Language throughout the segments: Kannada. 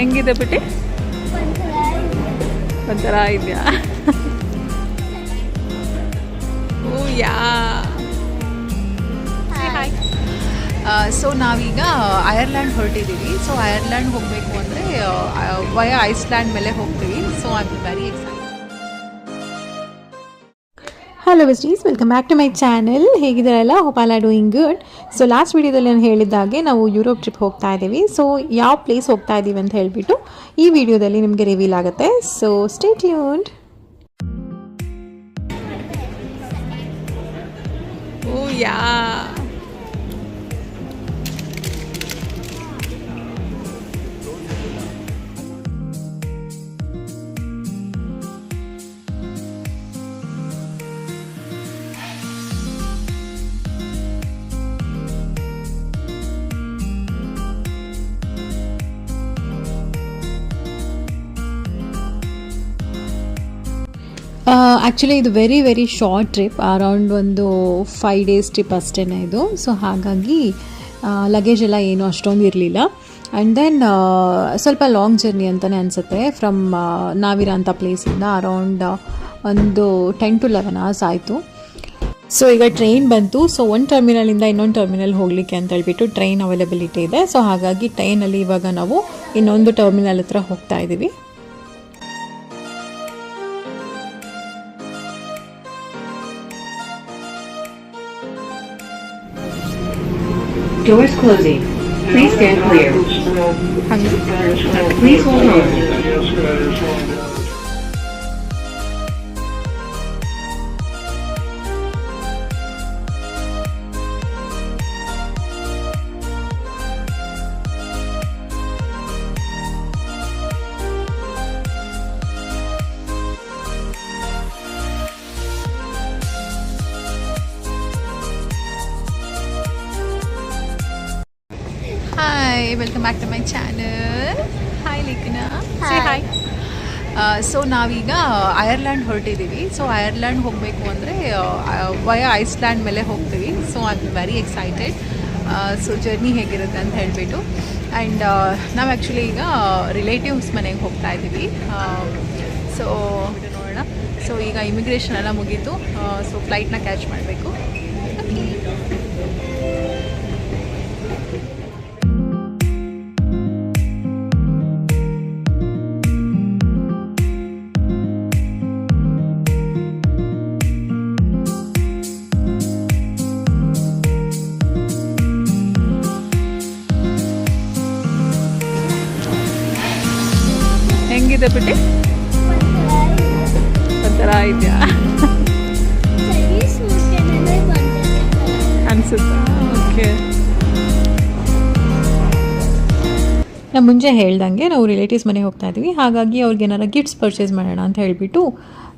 ಹೆಂಗಿದೆ ಬಿಟ್ಟಿ? ಒಂಥರ ಇದೆಯಾ? Oh yeah. ಸೊ ನಾವೀಗ ಐರ್ಲ್ಯಾಂಡ್ ಹೊರಟಿದ್ದೀವಿ. ಸೊ ಐರ್ಲ್ಯಾಂಡ್ ಹೋಗಬೇಕು ಅಂದರೆ ವಯ ಐಸ್ಲ್ಯಾಂಡ್ ಮೇಲೆ ಹೋಗ್ತೀವಿ. So I am very excited. Hello besties, welcome back to my channel. ಹೇಗಿದ್ದಾರಲ್ಲ? Hope all are doing good. So last ವೀಡಿಯೋದಲ್ಲಿ ನಾನು ಹೇಳಿದ್ದಾಗೆ ನಾವು ಯುರೋಪ್ ಟ್ರಿಪ್ ಹೋಗ್ತಾ ಇದ್ದೀವಿ. ಸೊ ಯಾವ ಪ್ಲೇಸ್ ಹೋಗ್ತಾ ಇದ್ದೀವಿ ಅಂತ ಹೇಳಿಬಿಟ್ಟು ಈ ವಿಡಿಯೋದಲ್ಲಿ ನಿಮಗೆ ರಿವೀಲ್ ಆಗುತ್ತೆ. So stay tuned. Oh yeah. Actually ಇದು ವೆರಿ ಶಾರ್ಟ್ ಟ್ರಿಪ್, ಅರೌಂಡ್ ಒಂದು 5 days ಟ್ರಿಪ್ ಅಷ್ಟೇ ಇದು. ಸೊ ಹಾಗಾಗಿ ಲಗೇಜ್ ಎಲ್ಲ ಏನೂ ಅಷ್ಟೊಂದು ಇರಲಿಲ್ಲ. ಆ್ಯಂಡ್ ದೆನ್ ಸ್ವಲ್ಪ ಲಾಂಗ್ ಜರ್ನಿ ಅಂತಲೇ ಅನಿಸುತ್ತೆ. ಫ್ರಮ್ ನಾವಿರ ಅಂತ ಪ್ಲೇಸಿಂದ ಅರೌಂಡ್ ಒಂದು 10 to 11 hours ಆಯಿತು. ಸೊ ಈಗ ಟ್ರೈನ್ ಬಂತು. ಸೊ ಒಂದು ಟರ್ಮಿನಲಿಂದ ಇನ್ನೊಂದು ಟರ್ಮಿನಲ್ ಹೋಗಲಿಕ್ಕೆ ಅಂತ ಹೇಳ್ಬಿಟ್ಟು ಟ್ರೈನ್ ಅವೈಲಬಿಲಿಟಿ ಇದೆ. ಸೊ ಹಾಗಾಗಿ ಟ್ರೈನಲ್ಲಿ ಇವಾಗ ನಾವು ಇನ್ನೊಂದು ಟರ್ಮಿನಲ್ ಹತ್ರ ಹೋಗ್ತಾ ಇದ್ದೀವಿ. Doors closing. Please stand clear. Please hold on. Hi, welcome back to my channel. Hi Lekana. Say hi. So ನಾವೀಗ ಐರ್ಲ್ಯಾಂಡ್ ಹೊರಟಿದ್ದೀವಿ. ಸೊ ಐರ್ಲ್ಯಾಂಡ್ ಹೋಗಬೇಕು ಅಂದರೆ ವಯ ಐಸ್ಲ್ಯಾಂಡ್ ಮೇಲೆ ಹೋಗ್ತೀವಿ. So I am very excited. So journey ಹೇಗಿರುತ್ತೆ ಅಂತ ಹೇಳಿಬಿಟ್ಟು. ಆ್ಯಂಡ್ ನಾವು ಆ್ಯಕ್ಚುಲಿ ಈಗ ರಿಲೇಟಿವ್ಸ್ ಮನೆಗೆ ಹೋಗ್ತಾ ಇದ್ದೀವಿ. ಸೊ ನೋಡೋಣ. ಸೊ ಈಗ ಇಮಿಗ್ರೇಷನ್ ಎಲ್ಲ ಮುಗೀತು. ಸೊ ಫ್ಲೈಟ್ನ ಕ್ಯಾಚ್ ಮಾಡಬೇಕು. ಹೆಂಗಿದೆ ಬಿಟ್ಟಿ? ಒಂಥರ ಇದೆಯಾ ಅನ್ಸುತ್ತಾ? ಓಕೆ. ನಾನು ಮುಂಚೆ ಹೇಳ್ದಂಗೆ ನಾವು ರಿಲೇಟಿವ್ಸ್ ಮನೆಗೆ ಹೋಗ್ತಾ ಇದ್ದೀವಿ. ಹಾಗಾಗಿ ಅವ್ರಿಗೆ ಏನಾರ ಗಿಫ್ಟ್ಸ್ ಪರ್ಚೇಸ್ ಮಾಡೋಣ ಅಂತ ಹೇಳಿಬಿಟ್ಟು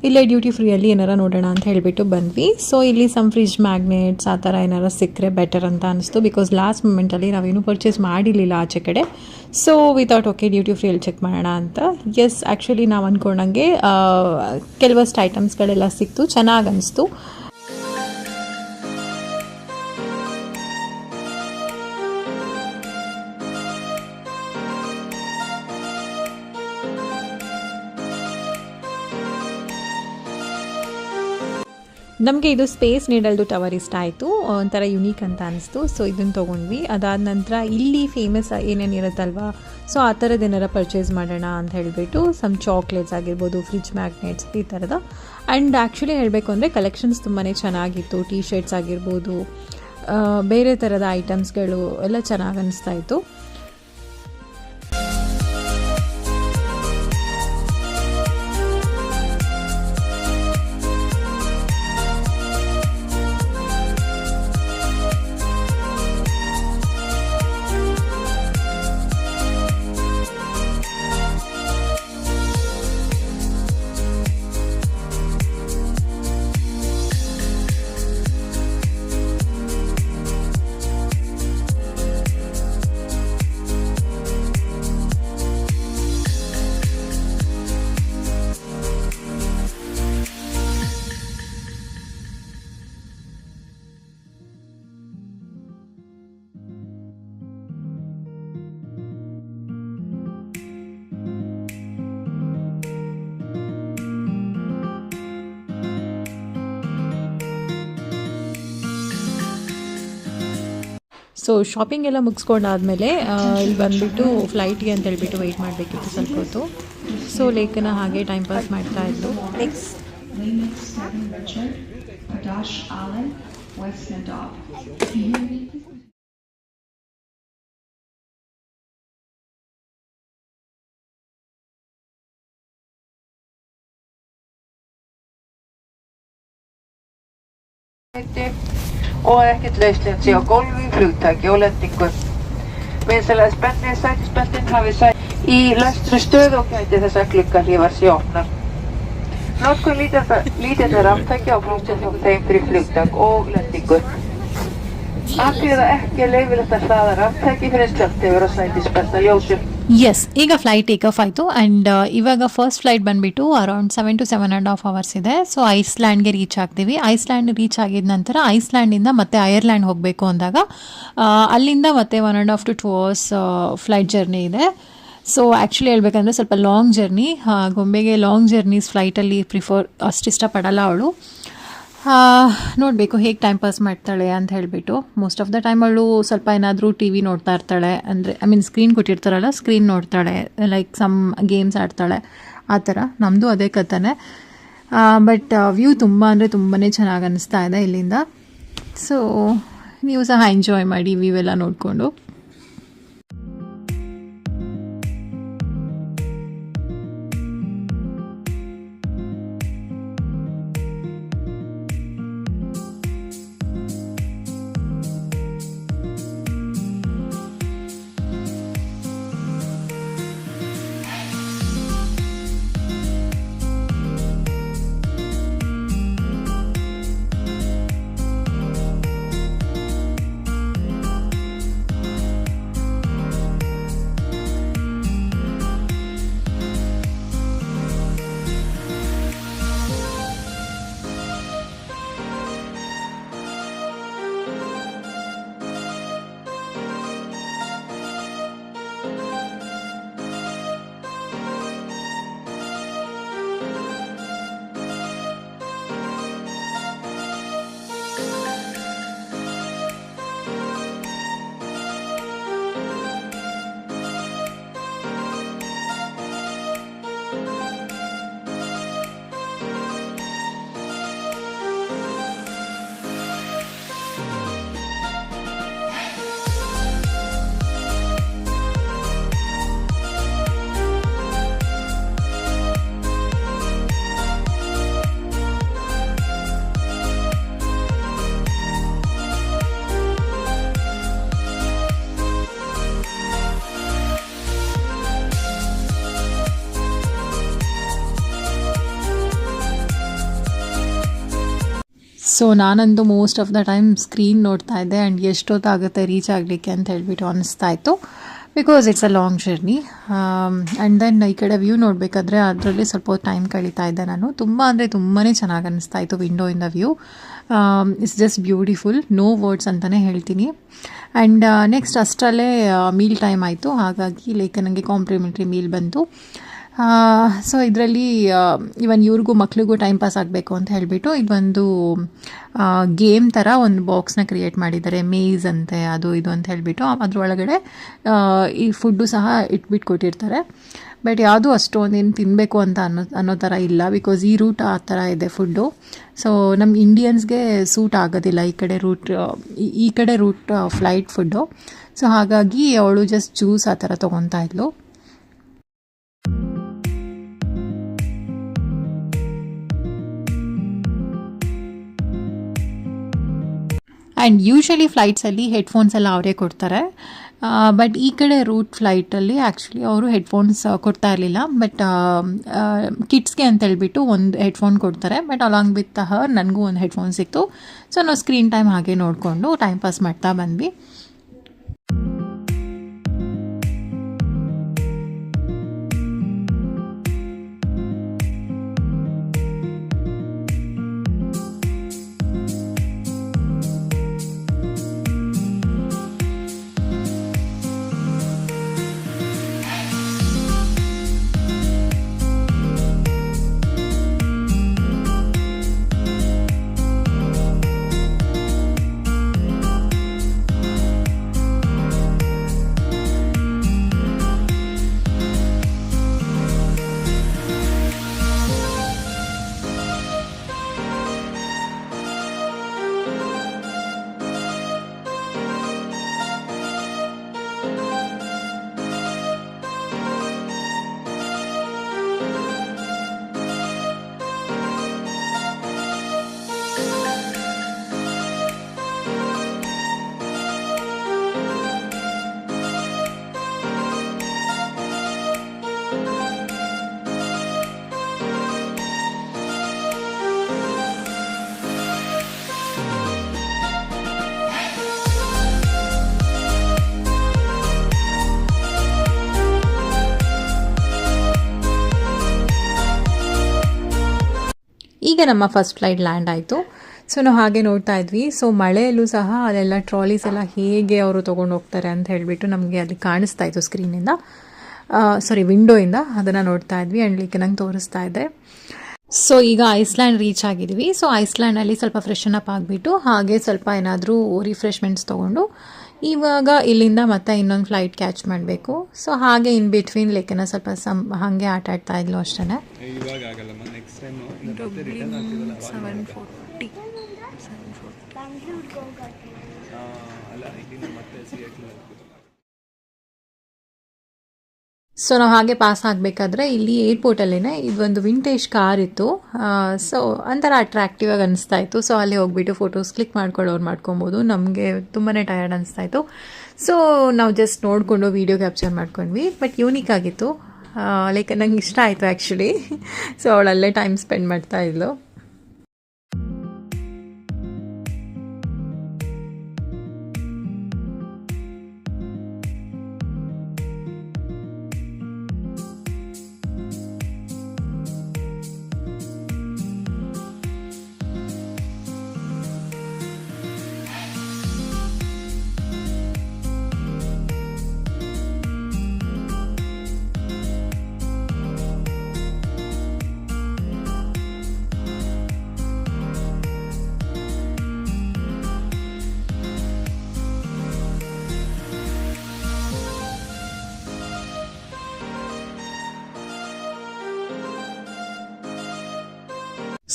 ಇಲ್ಲೇ ಡ್ಯೂಟಿ ಫ್ರೀಯಲ್ಲಿ ಏನಾರ ನೋಡೋಣ ಅಂತ ಹೇಳಿಬಿಟ್ಟು ಬಂದ್ವಿ. ಸೊ ಇಲ್ಲಿ ಸಮ್ ಫ್ರಿಜ್ ಮ್ಯಾಗ್ನೆಟ್ಸ್ ಆ ಥರ ಏನಾರ ಸಿಕ್ಕರೆ ಬೆಟರ್ ಅಂತ ಅನಿಸ್ತು. ಬಿಕಾಸ್ ಲಾಸ್ಟ್ ಮೂಮೆಂಟಲ್ಲಿ ನಾವೇನು ಪರ್ಚೇಸ್ ಮಾಡಿರಲಿಲ್ಲ ಆಚೆ ಕಡೆ. ಸೊ ವಿತೌಟ್ ಓಕೆ ಡ್ಯೂಟಿ ಫ್ರೀಯಲ್ಲಿ ಚೆಕ್ ಮಾಡೋಣ ಅಂತ. ಎಸ್, ಆ್ಯಕ್ಚುಲಿ ನಾವು ಅಂದ್ಕೊಂಡಂಗೆ ಕೆಲವಷ್ಟು ಐಟಮ್ಸ್ಗಳೆಲ್ಲ ಸಿಕ್ತು, ಚೆನ್ನಾಗಿ ಅನಿಸ್ತು. ನಮಗೆ ಇದು ಸ್ಪೇಸ್ ನೀಡಲ್ದು ಟವರ್ ಇಷ್ಟ ಆಯಿತು, ಒಂಥರ ಯುನೀಕ್ ಅಂತ ಅನಿಸ್ತು. ಸೊ ಇದನ್ನು ತೊಗೊಂಡ್ವಿ. ಅದಾದ ನಂತರ ಇಲ್ಲಿ ಫೇಮಸ್ ಏನೇನು ಇರುತ್ತಲ್ವ, ಸೊ ಆ ಥರದ್ದು ಏನಾರ ಪರ್ಚೇಸ್ ಮಾಡೋಣ ಅಂತ ಹೇಳಿಬಿಟ್ಟು ಸಮ್ ಚಾಕ್ಲೇಟ್ಸ್ ಆಗಿರ್ಬೋದು, ಫ್ರಿಜ್ ಮ್ಯಾಗ್ನೆಟ್ಸ್ ಈ ಥರದ. ಆ್ಯಂಡ್ ಆ್ಯಕ್ಚುಲಿ ಹೇಳಬೇಕು ಅಂದರೆ ಕಲೆಕ್ಷನ್ಸ್ ತುಂಬಾ ಚೆನ್ನಾಗಿತ್ತು. ಟೀ ಶರ್ಟ್ಸ್ ಆಗಿರ್ಬೋದು, ಬೇರೆ ಥರದ ಐಟಮ್ಸ್ಗಳು ಎಲ್ಲ ಚೆನ್ನಾಗಿ ಅನಿಸ್ತಾ ಇತ್ತು. ಸೊ ಶಾಪಿಂಗ್ ಎಲ್ಲ ಮುಗಿಸ್ಕೊಂಡಾದ್ಮೇಲೆ ಇಲ್ಲಿ ಬಂದುಬಿಟ್ಟು ಫ್ಲೈಟ್ಗೆ ಅಂತ ಹೇಳ್ಬಿಟ್ಟು ವೆಯ್ಟ್ ಮಾಡಬೇಕಿತ್ತು ಸ್ವಲ್ಪ ಹೊತ್ತು. ಸೊ ಲೇಖನ ಹಾಗೆ ಟೈಮ್ ಪಾಸ್ ಮಾಡ್ತಾ ಇತ್ತು. Next och ekkert lösligt så jag golv i flugtag och lättingur. Med sellainen spänneen säkerhetsbälten har vi sagt i lästru stödåkning tässä klukkan livas jobbnar. Något litet ramtäcke och flugtag för flugtag och lättingur. Akkurat ekki leifilegt að hlaða ramtäcke fyrir slögt yfir og sætisbelta ljósum. Yes, ಈಗ ಫ್ಲೈಟ್ ಟೇಕ್ ಆಫ್ ಆಯಿತು ಆ್ಯಂಡ್ ಇವಾಗ ಫಸ್ಟ್ ಫ್ಲೈಟ್ ಬಂದುಬಿಟ್ಟು ಅರೌಂಡ್ 7 to 7.5 hours ಇದೆ. ಸೊ ಐಸ್ಲ್ಯಾಂಡ್ಗೆ ರೀಚ್ ಆಗ್ತೀವಿ. ಐಸ್ಲ್ಯಾಂಡ್ ರೀಚ್ ಆಗಿದ ನಂತರ ಐಸ್ಲ್ಯಾಂಡಿಂದ ಮತ್ತೆ ಐರ್ಲ್ಯಾಂಡ್ ಹೋಗಬೇಕು ಅಂದಾಗ ಅಲ್ಲಿಂದ ಮತ್ತೆ 1.5 to 2 hours ಫ್ಲೈಟ್ ಜರ್ನಿ ಇದೆ. ಸೊ ಆ್ಯಕ್ಚುಲಿ ಹೇಳ್ಬೇಕಂದ್ರೆ ಸ್ವಲ್ಪ ಲಾಂಗ್ ಜರ್ನಿ. ಗೊಂಬೆಗೆ ಲಾಂಗ್ ಜರ್ನೀಸ್ ಫ್ಲೈಟಲ್ಲಿ ಅಷ್ಟು ಇಷ್ಟಪಡಲ್ಲ ಅವಳು. ನೋಡಬೇಕು ಹೇಗೆ ಟೈಮ್ ಪಾಸ್ ಮಾಡ್ತಾಳೆ ಅಂತ ಹೇಳಿಬಿಟ್ಟು. ಮೋಸ್ಟ್ ಆಫ್ ದ ಟೈಮ್ ಅವಳು ಸ್ವಲ್ಪ ಏನಾದರೂ ಟಿ ವಿ ನೋಡ್ತಾ ಇರ್ತಾಳೆ, ಅಂದರೆ ಸ್ಕ್ರೀನ್ ಕೊಟ್ಟಿರ್ತಾರಲ್ಲ, ಸ್ಕ್ರೀನ್ ನೋಡ್ತಾಳೆ, ಲೈಕ್ ಸಮ್ ಗೇಮ್ಸ್ ಆಡ್ತಾಳೆ, ಆ ಥರ. ನಮ್ಮದು ಅದೇ ಕಥೆನೇ. ಬಟ್ ವ್ಯೂ ತುಂಬ ಅಂದರೆ ತುಂಬಾ ಚೆನ್ನಾಗಿ ಅನ್ನಿಸ್ತಾ ಇದೆ ಇಲ್ಲಿಂದ. ಸೊ ನೀವು ಸಹ ಎಂಜಾಯ್ ಮಾಡಿ ವ್ಯೂ ಎಲ್ಲ ನೋಡಿಕೊಂಡು. ಸೊ ನಾನಂದು most of the time screen ನೋಡ್ತಾ ಇದ್ದೆ ಆ್ಯಂಡ್ ಎಷ್ಟೊತ್ತಾಗುತ್ತೆ ರೀಚ್ ಆಗಲಿಕ್ಕೆ ಅಂತ ಹೇಳ್ಬಿಟ್ಟು ಅನ್ನಿಸ್ತಾ ಇತ್ತು, because it's a long journey. And then ಈ ಕಡೆ ವ್ಯೂ ನೋಡಬೇಕಾದ್ರೆ ಅದರಲ್ಲಿ ಸ್ವಲ್ಪ ಟೈಮ್ ಕಳೀತಾ ಇದ್ದೆ ನಾನು. ತುಂಬ ಅಂದರೆ ತುಂಬಾ ಚೆನ್ನಾಗಿ ಅನ್ನಿಸ್ತಾ ಇತ್ತು ವಿಂಡೋಯಿಂದ view. It's just beautiful, no words ಅಂತಲೇ ಹೇಳ್ತೀನಿ. ಆ್ಯಂಡ್ ನೆಕ್ಸ್ಟ್ ಅಷ್ಟರಲ್ಲೇ ಮೀಲ್ ಟೈಮ್ ಆಯಿತು. ಹಾಗಾಗಿ ಲೈಕ್ ನನಗೆ ಕಾಂಪ್ಲಿಮೆಂಟ್ರಿ ಮೀಲ್ ಬಂತು. ಸೊ ಇದರಲ್ಲಿ ಇವನ್ ಇವ್ರಿಗೂ ಮಕ್ಳಿಗೂ ಟೈಮ್ ಪಾಸ್ ಆಗಬೇಕು ಅಂತ ಹೇಳಿಬಿಟ್ಟು ಇದೊಂದು ಗೇಮ್ ಥರ ಒಂದು ಬಾಕ್ಸ್ನ ಕ್ರಿಯೇಟ್ ಮಾಡಿದ್ದಾರೆ. ಮೇಝ್ ಅಂತೆ ಅದು ಇದು ಅಂತ ಹೇಳಿಬಿಟ್ಟು ಅದರೊಳಗಡೆ ಈ ಫುಡ್ಡು ಸಹ ಇಟ್ಬಿಟ್ಟು ಕೊಟ್ಟಿರ್ತಾರೆ. ಬಟ್ ಯಾವುದೂ ಅಷ್ಟೊಂದೇನು ತಿನ್ನಬೇಕು ಅಂತ ಅನ್ನೋ ಥರ ಇಲ್ಲ, ಬಿಕಾಸ್ ಈ ರೂಟ್ ಆ ಥರ ಇದೆ ಫುಡ್ಡು. ಸೊ ನಮ್ಮ ಇಂಡಿಯನ್ಸ್ಗೆ ಸೂಟ್ ಆಗೋದಿಲ್ಲ ಈ ಕಡೆ ರೂಟ್ ಫ್ಲೈಟ್ ಫುಡ್ಡು. ಸೊ ಹಾಗಾಗಿ ಅವಳು ಜಸ್ಟ್ ಜ್ಯೂಸ್ ಆ ಥರ ತೊಗೊತಾ ಇದ್ಲು. ಆ್ಯಂಡ್ ಯೂಶ್ವಲಿ ಫ್ಲೈಟ್ಸಲ್ಲಿ ಹೆಡ್ಫೋನ್ಸ್ ಎಲ್ಲ ಅವರೇ ಕೊಡ್ತಾರೆ. ಬಟ್ ಈ ಕಡೆ ರೂಟ್ ಫ್ಲೈಟಲ್ಲಿ ಆ್ಯಕ್ಚುಲಿ ಅವರು ಹೆಡ್ಫೋನ್ಸ್ ಕೊಡ್ತಾ ಇರಲಿಲ್ಲ. ಬಟ್ ಕಿಡ್ಸ್ಗೆ ಅಂತ ಹೇಳ್ಬಿಟ್ಟು ಒಂದು ಹೆಡ್ಫೋನ್ ಕೊಡ್ತಾರೆ. ಬಟ್ ಅಲಾಂಗ್ ವಿತ್ ಹರ್ ನನಗೂ ಒಂದು ಹೆಡ್ಫೋನ್ ಸಿಕ್ತು. ಸೊ ನಾವು ಸ್ಕ್ರೀನ್ ಟೈಮ್ ಹಾಗೆ ನೋಡಿಕೊಂಡು ಟೈಮ್ ಪಾಸ್ ಮಾಡ್ತಾ ಬಂದ್ವಿ. ಈಗ ನಮ್ಮ ಫಸ್ಟ್ ಫ್ಲೈಟ್ ಲ್ಯಾಂಡ್ ಆಯಿತು. ಸೊ ನಾವು ಹಾಗೆ ನೋಡ್ತಾ ಇದ್ವಿ. ಸೊ ಮಳೆಯಲ್ಲೂ ಸಹ ಅಲ್ಲೆಲ್ಲ ಟ್ರಾಲೀಸ್ ಎಲ್ಲ ಹೇಗೆ ಅವರು ತೊಗೊಂಡು ಹೋಗ್ತಾರೆ ಅಂತ ಹೇಳಿಬಿಟ್ಟು ನಮಗೆ ಅಲ್ಲಿ ಕಾಣಿಸ್ತಾ ಇತ್ತು ಸ್ಕ್ರೀನಿಂದ, ವಿಂಡೋಯಿಂದ ಅದನ್ನು ನೋಡ್ತಾ ಇದ್ವಿ. ಆ್ಯಂಡ್ ಲೈಕ್ ನಂಗೆ ತೋರಿಸ್ತಾ ಇದ್ದೆ. ಸೊ ಈಗ ಐಸ್ಲ್ಯಾಂಡ್ ರೀಚ್ ಆಗಿದ್ವಿ. ಸೊ ಐಸ್ಲ್ಯಾಂಡಲ್ಲಿ ಸ್ವಲ್ಪ ಫ್ರೆಶನ್ ಅಪ್ ಆಗಿಬಿಟ್ಟು ಹಾಗೆ ಸ್ವಲ್ಪ ಏನಾದರೂ ರಿಫ್ರೆಶ್ಮೆಂಟ್ಸ್ ತೊಗೊಂಡು ಇವಾಗ ಇಲ್ಲಿಂದ ಮತ್ತೆ ಇನ್ನೊಂದು ಫ್ಲೈಟ್ ಕ್ಯಾಚ್ ಮಾಡಬೇಕು. ಸೊ ಹಾಗೆ ಇನ್ ಬಿಟ್ವೀನ್ ಲೇಕನ ಸ್ವಲ್ಪ ಹಾಗೆ ಆಟ ಆಡ್ತಾ ಇದ್ಲು ಅಷ್ಟೇ. ಸೊ ನಾವು ಹಾಗೆ ಪಾಸ್ ಆಗಬೇಕಾದ್ರೆ ಇಲ್ಲಿ ಏರ್ಪೋರ್ಟಲ್ಲೇ ಇದೊಂದು ವಿಂಟೇಜ್ ಕಾರ್ ಇತ್ತು. ಸೊ ಒಂಥರ ಅಟ್ರಾಕ್ಟಿವ್ ಆಗಿ ಅನಿಸ್ತಾ ಇತ್ತು. ಸೊ ಅಲ್ಲಿ ಹೋಗ್ಬಿಟ್ಟು ಫೋಟೋಸ್ ಕ್ಲಿಕ್ ಮಾಡ್ಕೊಳ್ಳೋರು ಮಾಡ್ಕೊಬೋದು. ನಮಗೆ ತುಂಬಾ ಟಯರ್ಡ್ ಅನಿಸ್ತಾ ಇತ್ತು. ಸೊ ನಾವು ಜಸ್ಟ್ ನೋಡಿಕೊಂಡು ವೀಡಿಯೋ ಕ್ಯಾಪ್ಚರ್ ಮಾಡ್ಕೊಂಡ್ವಿ. ಬಟ್ ಯೂನಿಕ್ ಆಗಿತ್ತು. ಲೈಕ್ ನಂಗೆ ಇಷ್ಟ ಆಯಿತು ಆ್ಯಕ್ಚುಲಿ. ಸೊ ಅವಳಲ್ಲೇ ಟೈಮ್ ಸ್ಪೆಂಡ್ ಮಾಡ್ತಾ ಇದ್ಲು.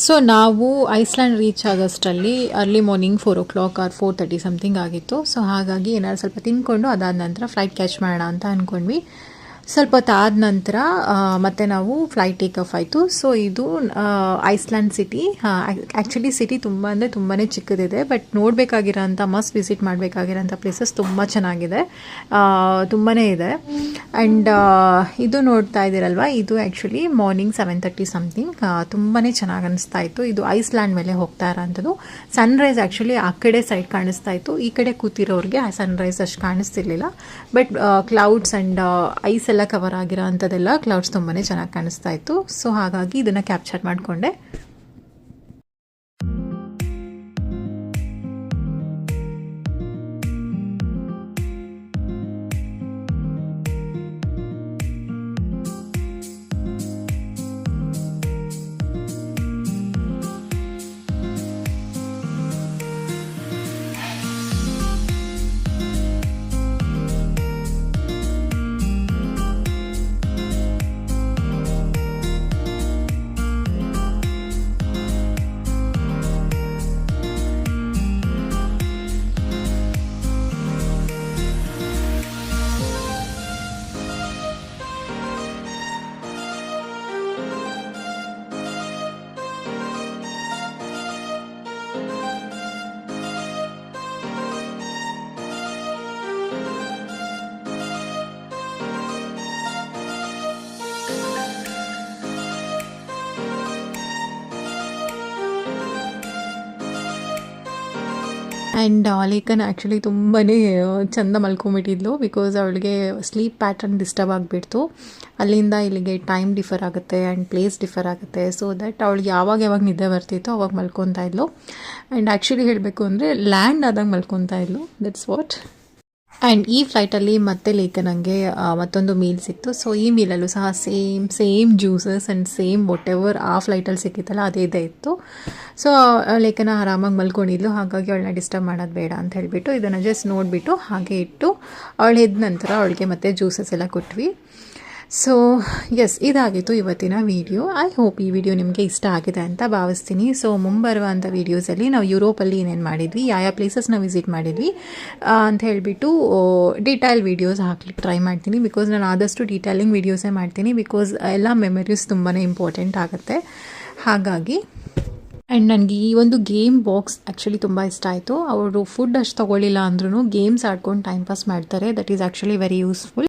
ಸೊ ನಾವು ಐಸ್ಲ್ಯಾಂಡ್ ರೀಚ್ ಆಗೋಷ್ಟರಲ್ಲಿ early morning 4 o'clock or 4:30 something ಆಗಿತ್ತು. ಸೊ ಹಾಗಾಗಿ ಏನಾದ್ರು ಸ್ವಲ್ಪ ತಿಂದ್ಕೊಂಡು ಅದಾದ ನಂತರ ಫ್ಲೈಟ್ ಕ್ಯಾಚ್ ಮಾಡೋಣ ಅಂತ ಅಂದ್ಕೊಂಡ್ವಿ. ಸ್ವಲ್ಪ ಹೊತ್ತಾದ ನಂತರ ಮತ್ತೆ ನಾವು ಫ್ಲೈಟ್ ಟೇಕ್ ಆಫ್ ಆಯಿತು. ಸೊ ಇದು ಐಸ್ಲ್ಯಾಂಡ್ ಸಿಟಿ. ಆ್ಯಕ್ಚುಲಿ ಸಿಟಿ ತುಂಬ ಅಂದರೆ ತುಂಬಾ ಚಿಕ್ಕದಿದೆ. ಬಟ್ ನೋಡಬೇಕಾಗಿರೋಂಥ ಮಸ್ಟ್ ವಿಸಿಟ್ ಮಾಡಬೇಕಾಗಿರೋಂಥ ಪ್ಲೇಸಸ್ ತುಂಬ ಚೆನ್ನಾಗಿದೆ, ತುಂಬಾ ಇದೆ. ಆ್ಯಂಡ್ ಇದು ನೋಡ್ತಾ ಇದ್ದೀರಲ್ವ, ಇದು ಆ್ಯಕ್ಚುಲಿ ಮಾರ್ನಿಂಗ್ 7:30 ಸಮಥಿಂಗ್. ತುಂಬಾ ಚೆನ್ನಾಗಿ ಅನಿಸ್ತಾ ಇತ್ತು. ಇದು ಐಸ್ಲ್ಯಾಂಡ್ ಮೇಲೆ ಹೋಗ್ತಾ ಇರೋಂಥದ್ದು. ಸನ್ರೈಸ್ ಆ್ಯಕ್ಚುಲಿ ಆ ಕಡೆ ಸೈಡ್ ಕಾಣಿಸ್ತಾ ಇತ್ತು. ಈ ಕಡೆ ಕೂತಿರೋರಿಗೆ ಆ ಸನ್ರೈಸ್ ಅಷ್ಟು ಕಾಣಿಸ್ತಿರ್ಲಿಲ್ಲ. ಬಟ್ ಕ್ಲೌಡ್ಸ್ ಆ್ಯಂಡ್ ಐಸ್ ಎಲ್ಲ ಕವರ್ ಆಗಿರೋ ಅಂಥದ್ದೆಲ್ಲ ಕ್ಲೌಡ್ಸ್ ತುಂಬಾ ಚೆನ್ನಾಗಿ ಕಾಣಿಸ್ತಾ ಇತ್ತು. ಸೊ ಹಾಗಾಗಿ ಇದನ್ನು ಕ್ಯಾಪ್ಚರ್ ಮಾಡಿಕೊಂಡೆ. ಆ್ಯಂಡ್ ಲೇಖನ್ ಆ್ಯಕ್ಚುಲಿ ತುಂಬಾ ಚೆಂದ ಮಲ್ಕೊಂಬಿಟ್ಟಿದ್ಲು. ಬಿಕಾಸ್ ಅವಳಿಗೆ ಸ್ಲೀಪ್ ಪ್ಯಾಟರ್ನ್ ಡಿಸ್ಟರ್ಬ್ ಆಗಿಬಿಡ್ತು. ಅಲ್ಲಿಂದ ಇಲ್ಲಿಗೆ ಟೈಮ್ ಡಿಫರ್ ಆಗುತ್ತೆ ಆ್ಯಂಡ್ ಪ್ಲೇಸ್ ಡಿಫರ್ ಆಗುತ್ತೆ. ಸೊ ದಟ್ ಅವಳಿಗೆ ಯಾವಾಗ ನಿದ್ದೆ ಬರ್ತಿತ್ತೋ ಅವಾಗ ಮಲ್ಕೊತಾ ಇದ್ಲು. ಆ್ಯಂಡ್ ಆ್ಯಕ್ಚುಲಿ ಹೇಳಬೇಕು ಅಂದರೆ ಲ್ಯಾಂಡ್ ಆದಾಗ ಮಲ್ಕೊತಾ ಇದ್ಲು. That's what. ಆ್ಯಂಡ್ ಈ ಫ್ಲೈಟಲ್ಲಿ ಮತ್ತೆ ಲೇಖನಂಗೆ ಮತ್ತೊಂದು ಮೀಲ್ ಸಿಕ್ತು. ಸೊ ಈ ಮೀಲಲ್ಲೂ ಸಹ same juices and same what ever ಆ ಫ್ಲೈಟಲ್ಲಿ ಸಿಕ್ಕಿತ್ತಲ್ಲ ಅದೇ ಇತ್ತು. ಸೊ ಲೇಖನ ಆರಾಮಾಗಿ ಮಲ್ಕೊಂಡಿದ್ಲು. ಹಾಗಾಗಿ ಅವಳನ್ನ ಡಿಸ್ಟರ್ಬ್ ಮಾಡೋದು ಬೇಡ ಅಂತ ಹೇಳಿಬಿಟ್ಟು ಇದನ್ನು ಜಸ್ಟ್ ನೋಡಿಬಿಟ್ಟು ಹಾಗೆ ಇಟ್ಟು ಅವಳು ಎದ್ದ ನಂತರ ಅವಳಿಗೆ ಮತ್ತೆ ಜ್ಯೂಸಸ್ ಎಲ್ಲ ಕೊಟ್ವಿ. ಸೊ ಎಸ್, ಇದಾಗಿತ್ತು ಇವತ್ತಿನ ವಿಡಿಯೋ. ಐ ಹೋಪ್ ಈ ವಿಡಿಯೋ ನಿಮಗೆ ಇಷ್ಟ ಆಗಿದೆ ಅಂತ ಭಾವಿಸ್ತೀನಿ. ಸೊ ಮುಂಬರುವಂಥ ವೀಡಿಯೋಸಲ್ಲಿ ನಾವು ಯುರೋಪಲ್ಲಿ ಏನೇನು ಮಾಡಿದ್ವಿ, ಯಾವ ಪ್ಲೇಸಸ್ನ ವಿಸಿಟ್ ಮಾಡಿದ್ವಿ ಅಂತ ಹೇಳಿಬಿಟ್ಟು ಡೀಟೇಲ್ ವೀಡಿಯೋಸ್ ಹಾಕ್ಲಿಕ್ಕೆ ಟ್ರೈ ಮಾಡ್ತೀನಿ. ಬಿಕಾಸ್ ನಾನು ಆದಷ್ಟು ಡೀಟೇಲಿಂಗ್ ವೀಡಿಯೋಸೇ ಮಾಡ್ತೀನಿ. ಬಿಕಾಸ್ ಎಲ್ಲ ಮೆಮೊರೀಸ್ ತುಂಬಾ ಇಂಪಾರ್ಟೆಂಟ್ ಆಗುತ್ತೆ. ಹಾಗಾಗಿ ಆ್ಯಂಡ್ ನನಗೆ ಈ ಒಂದು ಗೇಮ್ ಬಾಕ್ಸ್ ಆ್ಯಕ್ಚುಲಿ ತುಂಬ ಇಷ್ಟ ಆಯಿತು. ಅವರು ಫುಡ್ ಅಷ್ಟು ತೊಗೊಳ್ಳಿಲ್ಲ ಅಂದ್ರೂ ಗೇಮ್ಸ್ ಆಡ್ಕೊಂಡು ಟೈಮ್ ಪಾಸ್ ಮಾಡ್ತಾರೆ. That is actually very useful.